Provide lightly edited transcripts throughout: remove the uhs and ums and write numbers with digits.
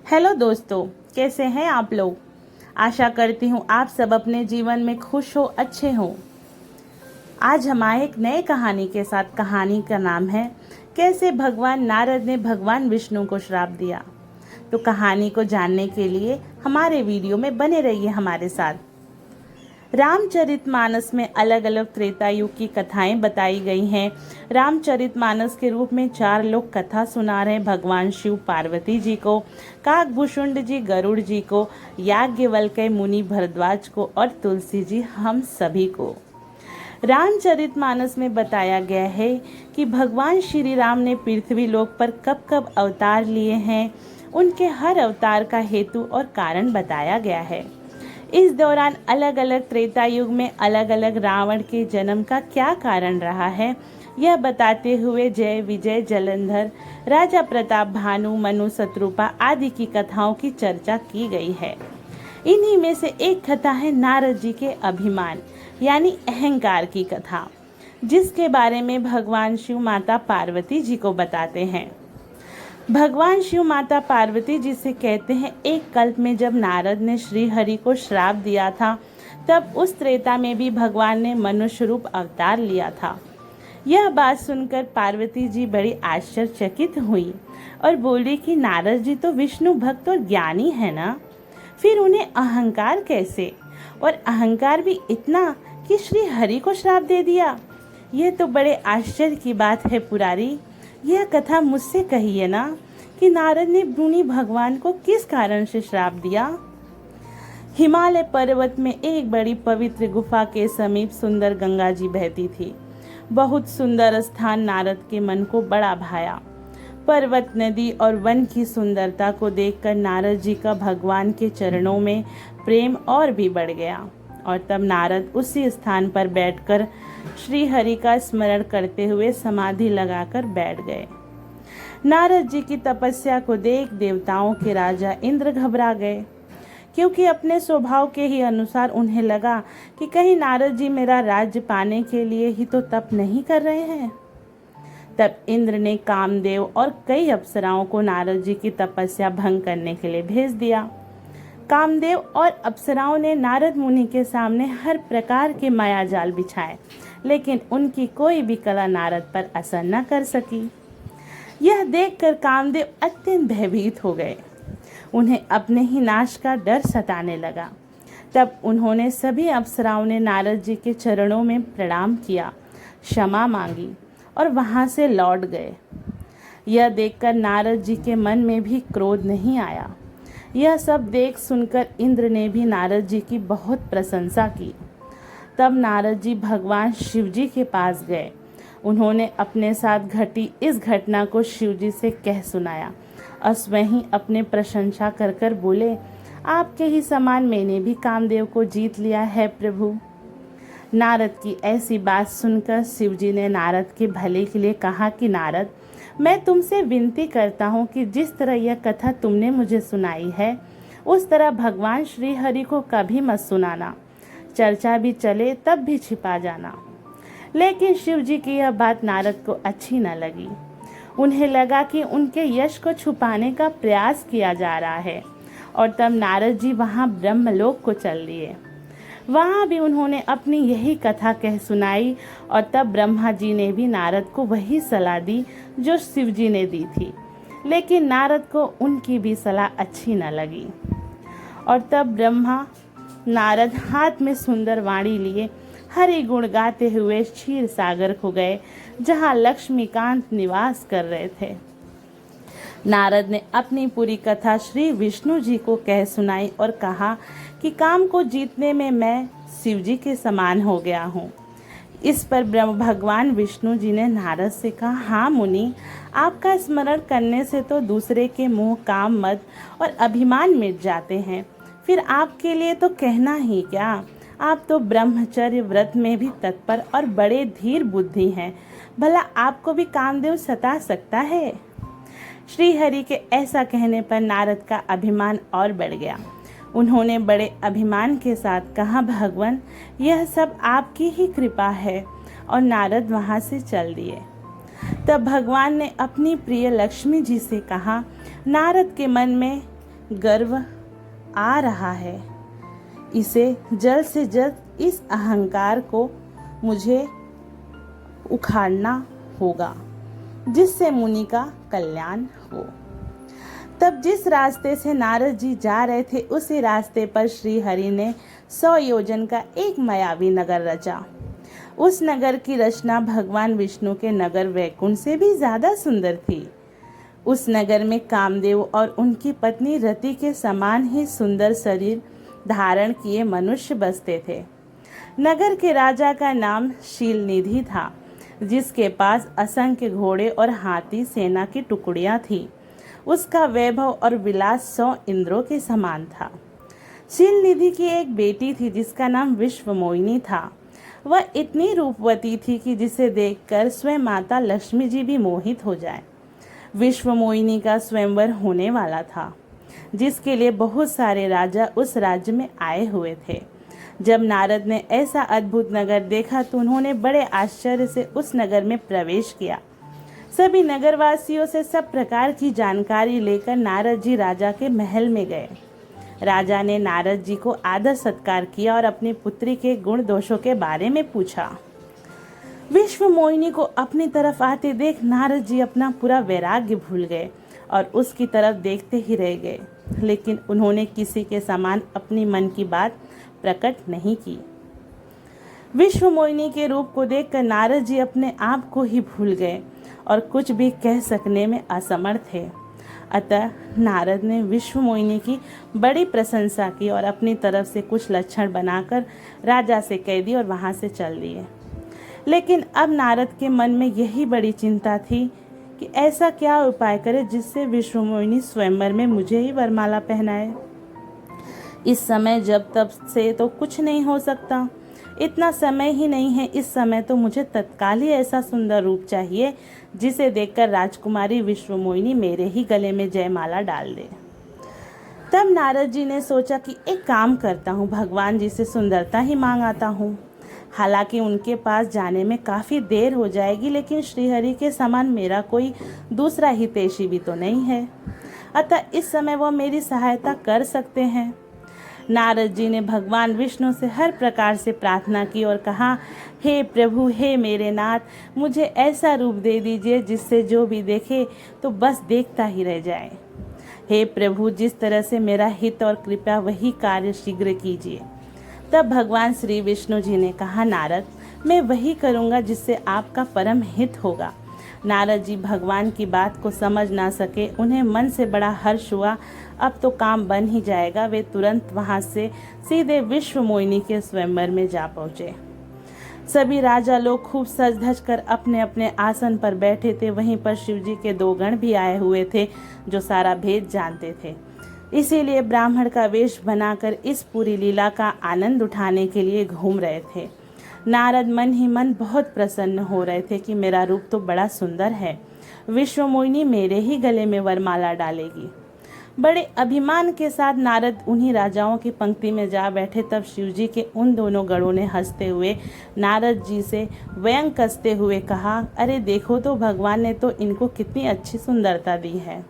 Hello दोस्तों, कैसे हैं आप लोग। आशा करती हूँ आप सब अपने जीवन में खुश हो, अच्छे हो। आज हम आए एक नए कहानी के साथ। कहानी का नाम है कैसे भगवान नारद ने भगवान विष्णु को श्राप दिया। तो कहानी को जानने के लिए हमारे वीडियो में बने रहिए हमारे साथ। रामचरितमानस में अलग अलग त्रेता युग की कथाएं बताई गई हैं। रामचरितमानस के रूप में 4 लोग कथा सुना रहे हैं। भगवान शिव पार्वती जी को, काकभूषुंड जी गरुड़ जी को, याज्ञवल्क्य मुनि भरद्वाज को और तुलसी जी हम सभी को। रामचरितमानस में बताया गया है कि भगवान श्री राम ने पृथ्वी लोक पर कब कब अवतार लिए हैं। उनके हर अवतार का हेतु और कारण बताया गया है। इस दौरान अलग अलग त्रेता युग में अलग अलग रावण के जन्म का क्या कारण रहा है, यह बताते हुए जय विजय जलंधर, राजा प्रताप, भानु, मनु, शत्रुपा आदि की कथाओं की चर्चा की गई है। इन्हीं में से एक कथा है नारद जी के अभिमान यानी अहंकार की कथा, जिसके बारे में भगवान शिव माता पार्वती जी को बताते हैं। भगवान शिव माता पार्वती जी से कहते हैं, एक कल्प में जब नारद ने श्री हरि को श्राप दिया था, तब उस त्रेता में भी भगवान ने मनुष्य रूप अवतार लिया था। यह बात सुनकर पार्वती जी बड़ी आश्चर्यचकित हुई और बोली कि नारद जी तो विष्णु भक्त और ज्ञानी है ना, फिर उन्हें अहंकार कैसे, और अहंकार भी इतना कि श्री हरि को श्राप दे दिया। यह तो बड़े आश्चर्य की बात है पुरारी। यह कथा मुझसे कहिए ना कि नारद ने मुनि भगवान को किस कारण से श्राप दिया। हिमालय पर्वत में एक बड़ी पवित्र गुफा के समीप सुंदर गंगा जी बहती थी। बहुत सुंदर स्थान नारद के मन को बड़ा भाया। पर्वत, नदी और वन की सुंदरता को देखकर नारद जी का भगवान के चरणों में प्रेम और भी बढ़ गया और तब नारद उसी स्थान पर बैठकर श्री हरि का स्मरण करते हुए समाधि लगाकर बैठ गए। नारद जी की तपस्या को देख देवताओं के राजा इंद्र घबरा गए, क्योंकि अपने स्वभाव के ही अनुसार उन्हें लगा कि कहीं नारद जी मेरा राज्य पाने के लिए ही तो तप नहीं कर रहे हैं। तब इंद्र ने कामदेव और कई अप्सराओं को नारद जी की तपस्या भंग करने के लिए भेज दिया। कामदेव और अप्सराओं ने नारद मुनि के सामने हर प्रकार के माया जाल बिछाए, लेकिन उनकी कोई भी कला नारद पर असर न कर सकी। यह देखकर कामदेव अत्यंत भयभीत हो गए। उन्हें अपने ही नाश का डर सताने लगा। तब उन्होंने सभी अप्सराओं ने नारद जी के चरणों में प्रणाम किया, क्षमा मांगी और वहां से लौट गए। यह देखकर नारद जी के मन में भी क्रोध नहीं आया। यह सब देख सुनकर इंद्र ने भी नारद जी की बहुत प्रशंसा की। तब नारद जी भगवान शिव जी के पास गए। उन्होंने अपने साथ घटी इस घटना को शिव जी से कह सुनाया और स्वयं अपने प्रशंसा कर कर बोले, आपके ही समान मैंने भी कामदेव को जीत लिया है प्रभु। नारद की ऐसी बात सुनकर शिव जी ने नारद के भले के लिए कहा कि नारद, मैं तुमसे विनती करता हूँ कि जिस तरह यह कथा तुमने मुझे सुनाई है, उस तरह भगवान श्री हरि को कभी मत सुनाना। चर्चा भी चले तब भी छिपा जाना। लेकिन शिव जी की यह बात नारद को अच्छी न लगी। उन्हें लगा कि उनके यश को छुपाने का प्रयास किया जा रहा है और तब नारद जी वहाँ ब्रह्मलोक को चल दिए। वहाँ भी उन्होंने अपनी यही कथा कह सुनाई और तब ब्रह्मा जी ने भी नारद को वही सलाह दी जो शिव जी ने दी थी। लेकिन नारद को उनकी भी सलाह अच्छी न लगी और तब ब्रह्मा नारद हाथ में सुंदर वाणी लिए हरि गुण गाते हुए क्षीर सागर को गए, जहाँ लक्ष्मीकांत निवास कर रहे थे। नारद ने अपनी पूरी कथा श्री विष्णु जी को कह सुनाई और कहा कि काम को जीतने में मैं शिव जी के समान हो गया हूँ। इस पर ब्रह्म भगवान विष्णु जी ने नारद से कहा, हाँ मुनि, आपका स्मरण करने से तो दूसरे के मोह, काम, मद और अभिमान मिट जाते हैं। फिर आपके लिए तो कहना ही क्या, आप तो ब्रह्मचर्य व्रत में भी तत्पर और बड़े धीर बुद्धि हैं। भला आपको भी कामदेव सता सकता है। श्री हरि के ऐसा कहने पर नारद का अभिमान और बढ़ गया। उन्होंने बड़े अभिमान के साथ कहा, भगवान, यह सब आपकी ही कृपा है, और नारद वहाँ से चल दिए। तब भगवान ने अपनी प्रिय लक्ष्मी जी से कहा, नारद के मन में गर्व आ रहा है। इसे जल्द से जल्द इस अहंकार को मुझे उखाड़ना होगा, जिससे मुनि का कल्याण हो। तब जिस रास्ते से नारद जी जा रहे थे, उसी रास्ते पर श्री हरि ने 100 योजन का एक मायावी नगर रचा। उस नगर की रचना भगवान विष्णु के नगर वैकुंठ से भी ज्यादा सुंदर थी। उस नगर में कामदेव और उनकी पत्नी रति के समान ही सुंदर शरीर धारण किए मनुष्य बसते थे। नगर के राजा का नाम शीलनिधि था, जिसके पास असंख्य घोड़े और हाथी सेना की टुकड़ियां थी। उसका वैभव और विलास 100 इंद्रों के समान था। शीलनिधि की एक बेटी थी जिसका नाम विश्वमोहिनी था। वह इतनी रूपवती थी कि जिसे देखकर स्वयं माता लक्ष्मी जी भी मोहित हो जाए। विश्वमोहिनी का स्वयंवर होने वाला था, जिसके लिए बहुत सारे राजा उस राज्य में आए हुए थे। जब नारद ने ऐसा अद्भुत नगर देखा तो उन्होंने बड़े आश्चर्य से उस नगर में प्रवेश किया। सभी नगरवासियों से सब प्रकार की जानकारी लेकर नारद जी राजा के महल में गए। राजा ने नारद जी को आदर सत्कार किया और अपनी पुत्री के गुण दोषों के बारे में पूछा। विश्वमोहिनी को अपनी तरफ आते देख नारद जी अपना पूरा वैराग्य भूल गए और उसकी तरफ देखते ही रह गए, लेकिन उन्होंने किसी के समान अपनी मन की बात प्रकट नहीं की। विश्वमोहिनी के रूप को देखकर नारद जी अपने आप को ही भूल गए और कुछ भी कह सकने में असमर्थ थे। अतः नारद ने विश्वमोहिनी की बड़ी प्रशंसा की और अपनी तरफ से कुछ लक्षण बनाकर राजा से कह दी और वहां से चल दिए। लेकिन अब नारद के मन में यही बड़ी चिंता थी कि ऐसा क्या उपाय करे जिससे विश्वमोहिनी स्वयंवर में मुझे ही वरमाला पहनाए। इस समय जब तब से तो कुछ नहीं हो सकता, इतना समय ही नहीं है। इस समय तो मुझे तत्काल ही ऐसा सुंदर रूप चाहिए जिसे देखकर राजकुमारी विश्वमोहिनी मेरे ही गले में जयमाला डाल दे। तब नारद जी ने सोचा कि एक काम करता हूँ, भगवान जी से सुंदरता ही मांग आता हूँ। हालांकि उनके पास जाने में काफ़ी देर हो जाएगी, लेकिन श्रीहरि के समान मेरा कोई दूसरा हितैषी भी तो नहीं है, अतः इस समय वह मेरी सहायता कर सकते हैं। नारद जी ने भगवान विष्णु से हर प्रकार से प्रार्थना की और कहा, हे प्रभु, हे मेरे नाथ, मुझे ऐसा रूप दे दीजिए जिससे जो भी देखे तो बस देखता ही रह जाए। हे प्रभु, जिस तरह से मेरा हित और कृपया वही कार्य शीघ्र कीजिए। तब भगवान श्री विष्णु जी ने कहा, नारद, मैं वही करूँगा जिससे आपका परम हित होगा। नारद जी भगवान की बात को समझ ना सके, उन्हें मन से बड़ा हर्ष हुआ। अब तो काम बन ही जाएगा। वे तुरंत वहां से सीधे विश्वमोहिनी के स्वयंवर में जा पहुँचे। सभी राजा लोग खूब सज धज कर अपने अपने आसन पर बैठे थे। वहीं पर शिवजी के 2 गण भी आए हुए थे जो सारा भेद जानते थे, इसीलिए ब्राह्मण का वेश बनाकर इस पूरी लीला का आनंद उठाने के लिए घूम रहे थे। नारद मन ही मन बहुत प्रसन्न हो रहे थे कि मेरा रूप तो बड़ा सुंदर है, विश्वमोहिनी मेरे ही गले में वरमाला डालेगी। बड़े अभिमान के साथ नारद उन्हीं राजाओं की पंक्ति में जा बैठे। तब शिवजी के उन दोनों गणों ने हंसते हुए नारद जी से व्यंग कसते हुए कहा, अरे देखो तो, भगवान ने तो इनको कितनी अच्छी सुंदरता दी है।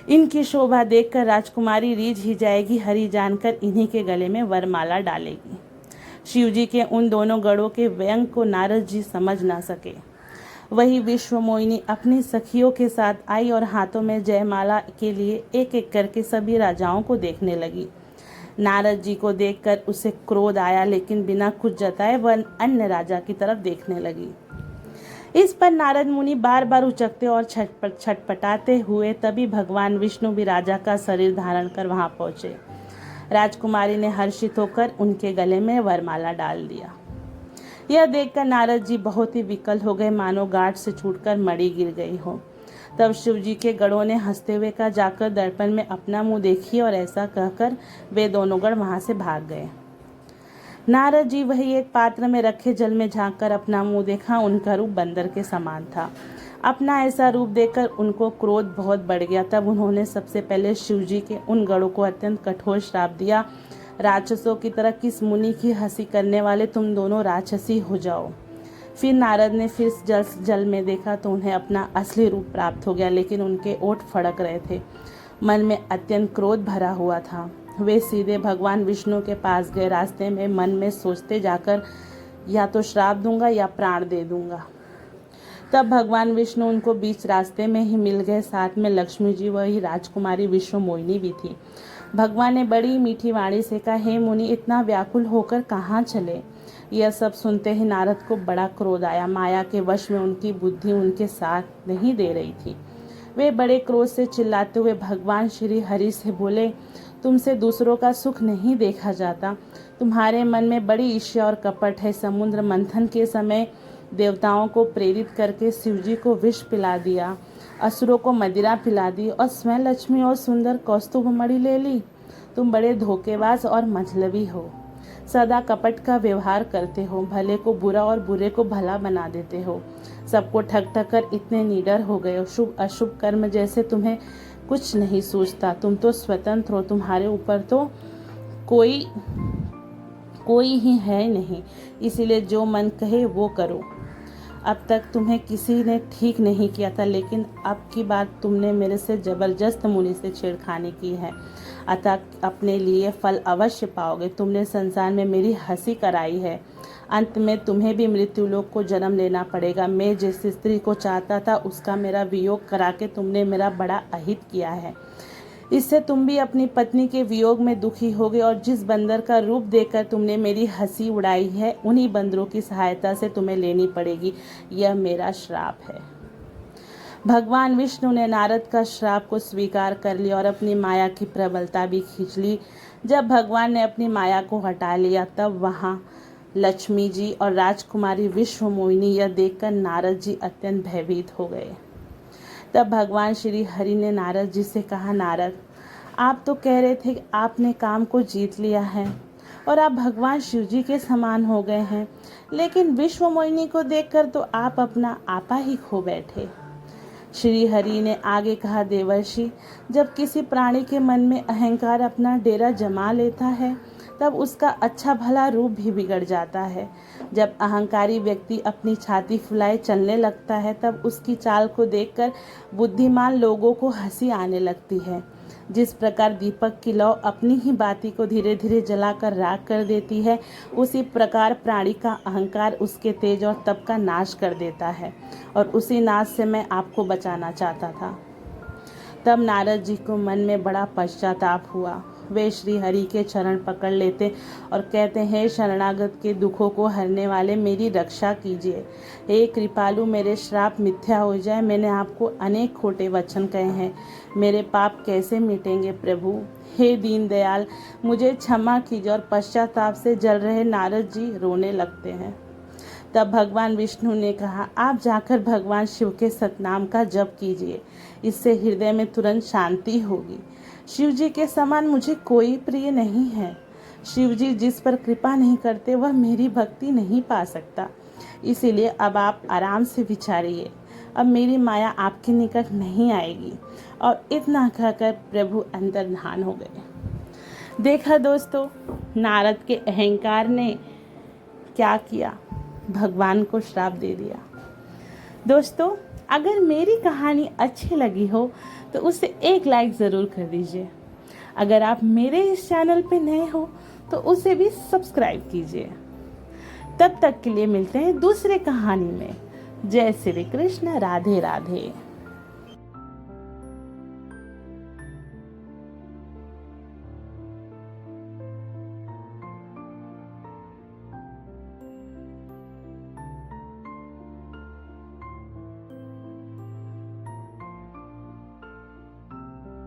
इनकी शोभा देखकर राजकुमारी रीझ ही जाएगी, हरि जानकर इन्हीं के गले में वरमाला डालेगी। शिवजी के उन दोनों गणों के व्यंग को नारद जी समझ ना सके। वही विश्वमोहिनी अपनी सखियों के साथ आई और हाथों में जयमाला के लिए एक एक करके सभी राजाओं को देखने लगी। नारद जी को देखकर उसे क्रोध आया, लेकिन बिना कुछ जताए वह अन्य राजा की तरफ देखने लगी। इस पर नारद मुनि बार बार उचकते और छटपटाते हुए तभी भगवान विष्णु भी राजा का शरीर धारण कर वहां पहुंचे। राजकुमारी ने हर्षित होकर उनके गले में वरमाला डाल दिया। यह देखकर नारद जी बहुत ही विकल हो गए, मानो गांठ से छूटकर मणि गिर गई हो। तब शिवजी के गणों ने हंसते हुए कहा, जाकर दर्पण में अपना मुंह देखिए, और ऐसा कहकर वे दोनों गण वहां से भाग गए। नारद जी वही एक पात्र में रखे जल में झांककर अपना मुंह देखा। उनका रूप बंदर के समान था। अपना ऐसा रूप देखकर उनको क्रोध बहुत बढ़ गया। तब उन्होंने सबसे पहले शिवजी के उन गणों को अत्यंत कठोर श्राप दिया, राक्षसों की तरह किस मुनि की हंसी करने वाले, तुम दोनों राक्षसी हो जाओ। फिर नारद ने फिर जल में देखा तो उन्हें अपना असली रूप प्राप्त हो गया, लेकिन उनके ओठ फड़क रहे थे। मन में अत्यंत क्रोध भरा हुआ था। वे सीधे भगवान विष्णु के पास गए। रास्ते में मन में सोचते जाकर या तो श्राप दूंगा या प्राण दे दूंगा। तब भगवान विष्णु उनको बीच रास्ते में ही मिल गए। साथ में लक्ष्मी जी वही राजकुमारी विश्व मोहिनी भी थी। भगवान ने बड़ी मीठी वाणी से कहा, हे मुनि, इतना व्याकुल होकर कहाँ चले? यह सब सुनते ही नारद को बड़ा क्रोध आया। माया के वश में उनकी बुद्धि उनके साथ नहीं दे रही थी। वे बड़े क्रोध से चिल्लाते हुए भगवान श्री हरि से बोले, तुमसे दूसरों का सुख नहीं देखा जाता। तुम्हारे मन में बड़ी ईर्ष्या और कपट है। समुद्र मंथन के समय देवताओं को प्रेरित करके शिवजी को विष पिला दिया, असुरों को मदिरा पिला दी और स्वयं लक्ष्मी और सुंदर कौस्तुभ मणि ले ली। तुम बड़े धोखेबाज और मजलबी हो। सदा कपट का व्यवहार करते हो। भले को बुरा और बुरे को भला बना देते हो। सबको ठग ठग कर इतने निडर हो गए हो। शुभ अशुभ कर्म जैसे तुम्हें कुछ नहीं सूझता। तुम तो स्वतंत्र हो। तुम्हारे ऊपर तो कोई ही है नहीं। इसीलिए जो मन कहे वो करो। अब तक तुम्हें किसी ने ठीक नहीं किया था, लेकिन अब की बार तुमने मेरे से जबरदस्त मुनि से छेड़खानी की है। अतः अपने लिए फल अवश्य पाओगे। तुमने संसार में मेरी हंसी कराई है। अंत में तुम्हें भी मृत्युलोक को जन्म लेना पड़ेगा। मैं जिस स्त्री को चाहता था उसका मेरा वियोग करा के तुमने मेरा बड़ा अहित किया है। इससे तुम भी अपनी पत्नी के वियोग में दुखी होगे और जिस बंदर का रूप देखकर तुमने मेरी हंसी उड़ाई है, उन्हीं बंदरों की सहायता से तुम्हें लेनी पड़ेगी। यह मेरा श्राप है। भगवान विष्णु ने नारद का श्राप को स्वीकार कर लिया और अपनी माया की प्रबलता भी खींच ली। जब भगवान ने अपनी माया को हटा लिया तब वहाँ लक्ष्मी जी और राजकुमारी विश्व मोहिनी यह देखकर नारद जी अत्यंत भयभीत हो गए। तब भगवान श्री हरि ने नारद जी से कहा, नारद, आप तो कह रहे थे कि आपने काम को जीत लिया है और आप भगवान शिव जी के समान हो गए हैं, लेकिन विश्व मोहिनी को देखकर तो आप अपना आपा ही खो बैठे। श्री हरि ने आगे कहा, देवर्षि, जब किसी प्राणी के मन में अहंकार अपना डेरा जमा लेता है तब उसका अच्छा भला रूप भी बिगड़ जाता है। जब अहंकारी व्यक्ति अपनी छाती फुलाए चलने लगता है तब उसकी चाल को देखकर बुद्धिमान लोगों को हंसी आने लगती है। जिस प्रकार दीपक की लौ अपनी ही बाती को धीरे धीरे जलाकर राख कर देती है, उसी प्रकार प्राणी का अहंकार उसके तेज और तप का नाश कर देता है। और उसी नाश से मैं आपको बचाना चाहता था। तब नारद जी को मन में बड़ा पश्चाताप हुआ। वे श्री हरि के चरण पकड़ लेते और कहते हैं, शरणागत के दुखों को हरने वाले, मेरी रक्षा कीजिए। हे कृपालु, मेरे श्राप मिथ्या हो जाए। मैंने आपको अनेक खोटे वचन कहे हैं। मेरे पाप कैसे मिटेंगे प्रभु? हे दीन दयाल, मुझे क्षमा कीजिए। और पश्चाताप से जल रहे नारद जी रोने लगते हैं। तब भगवान विष्णु ने कहा, आप जाकर भगवान शिव के सतनाम का जप कीजिए। इससे हृदय में तुरंत शांति होगी। शिव जी के समान मुझे कोई प्रिय नहीं है। शिव जी जिस पर कृपा नहीं करते वह मेरी भक्ति नहीं पा सकता। इसीलिए अब आप आराम से विचारिए। अब मेरी माया आपके निकट नहीं आएगी। और इतना कहकर प्रभु अंतर्धान हो गए। देखा दोस्तों, नारद के अहंकार ने क्या किया, भगवान को श्राप दे दिया। दोस्तों, अगर मेरी कहानी अच्छी लगी हो तो उसे एक लाइक ज़रूर कर दीजिए। अगर आप मेरे इस चैनल पे नए हो तो उसे भी सब्सक्राइब कीजिए। तब तक के लिए मिलते हैं दूसरे कहानी में। जय श्री कृष्ण, राधे राधे।